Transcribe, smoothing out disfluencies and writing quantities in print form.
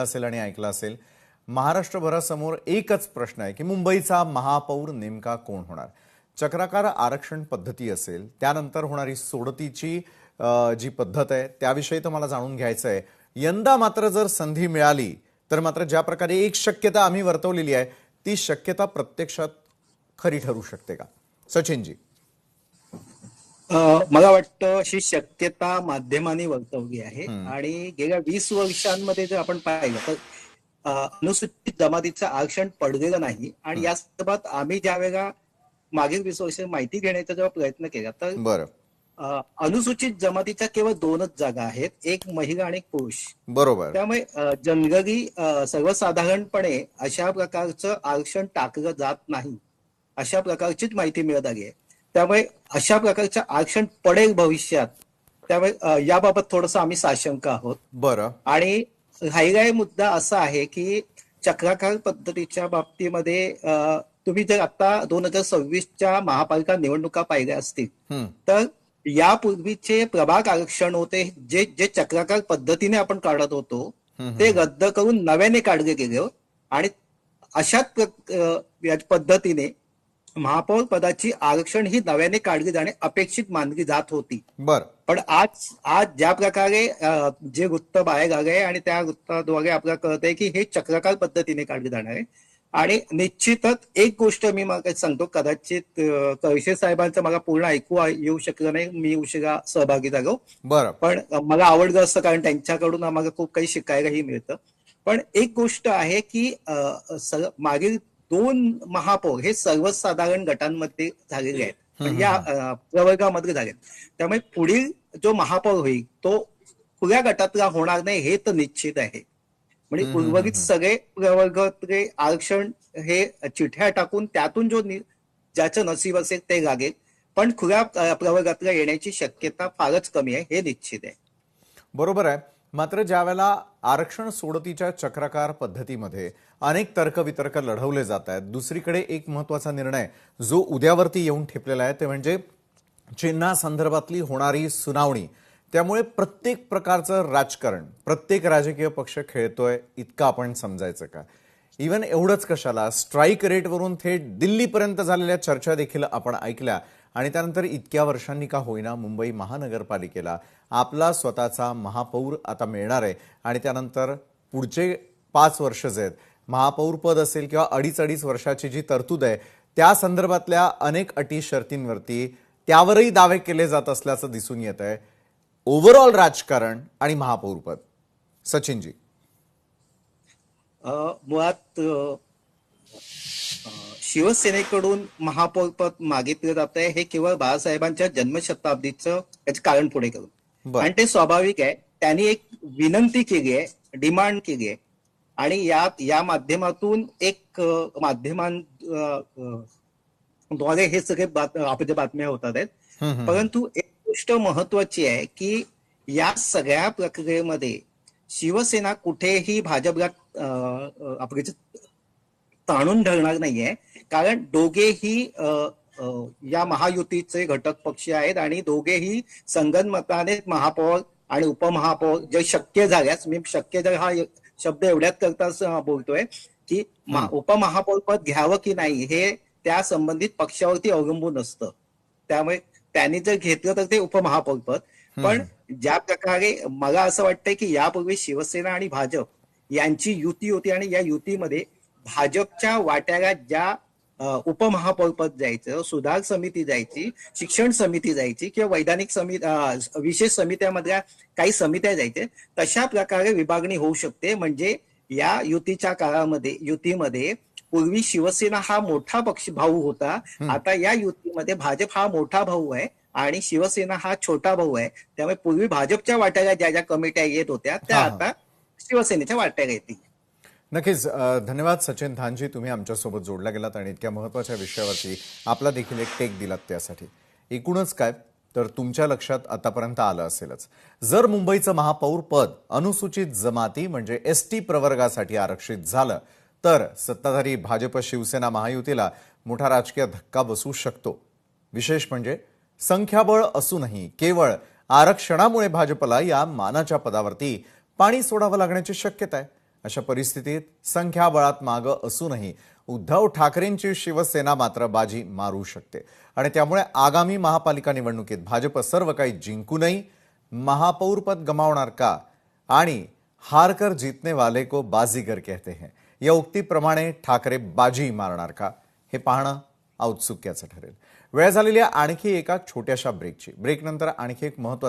असेल आणि ऐकला असेल, महाराष्ट्रभरासमोर एकच प्रश्न आहे की मुंबईचा महापौर नेमका कोण होणार। चक्राकार आरक्षण पद्धती असेल, त्यानंतर होणारी सोडतीची जी पद्धत आहे त्याविषयी तर मला जाणून घ्यायचं आहे। यंदा मात्र जर संधी मिळाली तर मात्र ज्या प्रकारे एक शक्यता आम्ही वर्तवलेली आहे ती शक्यता प्रत्यक्षात खरी ठरू शकते का? सचिनजी, मला वाटतं अशी शक्यता माध्यमांनी वर्तवली आहे आणि गेल्या 20 वर्षांमध्ये जर आपण पाहिलं तर अनुसूचित जमातीचं आरक्षण पडलेलं नाही आणि या संदर्भात आम्ही ज्या वेळेला मागील 20 वर्ष माहिती घेण्याचा जेव्हा प्रयत्न केला तर बरं, अनुसूचित जमातीच्या केवळ 2च जागा आहेत, एक महिला आणि एक पुरुष। बरोबर, त्यामुळे जनरली सर्वसाधारणपणे अशा प्रकारचं आरक्षण टाकलं जात नाही, अशा प्रकारचीच माहिती मिळत आली आहे। त्यामुळे अशा प्रकारचं आरक्षण पडेल भविष्यात, त्यामुळे याबाबत थोडंसं आम्ही साशंक आहोत। बरं, आणि राहिला मुद्दा असा आहे की चक्राकार पद्धतीच्या बाबतीमध्ये तुम्ही जर आता 2026च्या महापालिका निवडणुका पाहिल्या असतील तर यापूर्वीचे प्रभाग आरक्षण होते जे जे चक्राकार पद्धतीने आपण काढत होतो ते रद्द करून नव्याने काढले गेले आणि अशाच पद्धतीने महापौर पदाची आरक्षण ही नव्याने काढली जाणे अपेक्षित मानली जात होती। बरं, पण आज आज ज्या प्रकारे जे वृत्त बाहेर आले आणि त्या वृत्ताद्वारे आपल्याला कळत आहे की हे चक्राकार पद्धतीने काढले जाणार आहे आणि निश्चितच एक गोष्ट मी मग सांगतो, कदाचित कळशे साहेबांचं मला पूर्ण ऐकू येऊ शकलं नाही, मी उशिरा सहभागी झालो, बरं, पण मला आवडलं असतं कारण त्यांच्याकडून आम्हाला खूप काही शिकायलाही मिळतं। पण एक गोष्ट आहे की मागील 2 महापौर हे सर्वसाधारण गटांमध्ये झालेले आहेत, या प्रवर्गामध्ये झाले, त्यामुळे पुढील जो महापौर होईल तो खुल्या गटातला होणार नाही हे तर निश्चित आहे। म्हणजे उर्वरित सगळे प्रवर्गातले आरक्षण हे चिठ्ठ्या टाकून त्यातून ज्याचं नसीब असेल ते लागेल, पण खुल्या प्रवर्गातल्या येण्याची शक्यता फारच कमी आहे हे निश्चित आहे। बरोबर आहे। मात्र ज्यावेळेला आरक्षण सोडतीच्या चक्राकार पद्धतीमध्ये अनेक तर्कवितर्क लढवले जात आहेत, दुसरीकडे एक महत्त्वाचा निर्णय जो उद्यावरती येऊन ठेपलेला आहे ते म्हणजे चिन्हा संदर्भातली होणारी सुनावणी। त्यामुळे प्रत्येक प्रकारचं राजकारण प्रत्येक राजकीय पक्ष खेळतोय इतका आपण समजायचं का? इव्हन एवढंच कशाला, स्ट्राईक रेटवरून थेट दिल्लीपर्यंत झालेल्या चर्चा देखील आपण ऐकल्या आणि त्यानंतर इतक्या वर्षांनी का होईना मुंबई महानगरपालिकेला आपला स्वतःचा महापौर आता मिळणार आहे आणि त्यानंतर पुढचे 5 वर्ष जे आहेत महापौर पद असेल किंवा अडीच वर्षाची जी तरतूद आहे त्या संदर्भातल्या अनेक अटी शर्तींवरती त्यावरही दावे केले जात असल्याचं दिसून येत आहे। ओव्हरऑल राजकारण आणि महापौर पद, सचिनजी, मुळात शिवसेनेकडून महापौर पद मागितलं जात आहे हे केवळ बाळासाहेबांच्या जन्मशताब्दीचं याचं कारण पुढे करून, आणि ते स्वाभाविक आहे। त्यांनी एक विनंती केली आहे, डिमांड केली आहे आणि या माध्यमातून एक माध्यमांद्वारे हे सगळे आपल्या बातम्या होतात आहेत। परंतु एक गोष्ट महत्वाची आहे की या सगळ्या प्रक्रियेमध्ये शिवसेना कुठेही भाजपला ताणून धरणार नाहीये, कारण दोघेही या महायुतीचे घटक पक्ष आहेत आणि दोघेही संगनमताने महापौर आणि उपमहापौर जे शक्य झाल्यास, मी शक्य जर हा शब्द एवढ्यात करताच बोलतोय की उपमहापौर पद घ्यावं की नाही हे त्या संबंधित पक्षावरती अवलंबून असतं, त्यामुळे त्यांनी जर घेतलं तर ते उपमहापौर पद। पण ज्या प्रकारे मला असं वाटतंय की यापूर्वी शिवसेना आणि भाजप यांची युती होती आणि या युतीमध्ये भाजपच्या वाट्याला ज्या उपमहापौर पद जायचं, सुधार समिती जायची, शिक्षण समिती जायची किंवा वैधानिक समिती विशेष समित्यामधल्या काही समित्या जायच्या, तशा प्रकारे विभागणी होऊ शकते। म्हणजे या युतीच्या काळामध्ये युतीमध्ये पूर्वी शिवसेना हा मोठा पक्ष भाऊ होता, आता या युतीमध्ये भाजप हा मोठा भाऊ आहे आणि शिवसेना हा छोटा भाऊ आहे, त्यामुळे पूर्वी भाजपच्या वाट्याला ज्या ज्या कमिट्या येत होत्या त्या आता शिवसेनेच्या वाट्याला येतील। नक्कीच, धन्यवाद सचिन थानजी, तुम्ही आमच्यासोबत जोडला गेलात आणि इतक्या महत्त्वाच्या विषयावरती आपला देखील एक टेक दिलात त्यासाठी। एकूणच काय तर तुमच्या लक्षात आतापर्यंत आलं असेलच, जर मुंबईचं महापौर पद अनुसूचित जमाती म्हणजे एसटी प्रवर्गासाठी आरक्षित झालं तर सत्ताधारी भाजप शिवसेना महायुतीला मोठा राजकीय धक्का बसू शकतो। विशेष म्हणजे संख्याबळ असूनही केवळ आरक्षणामुळे भाजपला या मानाच्या पदावरती पाणी सोडावं लागण्याची शक्यता आहे। अशा परिस्थितीत संख्याबळात मागं असूनही उद्धव ठाकरेंची शिवसेना मात्र बाजी मारू शकते आणि त्यामुळे आगामी महापालिका निवडणुकीत भाजप सर्व काही जिंकूनही महापौरपद गमावणार का आणि हारकर जीतने वाले को बाजीगर कहते हैं या उक्तीप्रमाणे ठाकरे बाजी मारणार का हे पाहणं औत्सुक्याचं ठरेल. वेळ झालेली आहे आणखी एका छोट्याशा ब्रेकची. ब्रेकनंतर आणखी एक महत्त्वाचं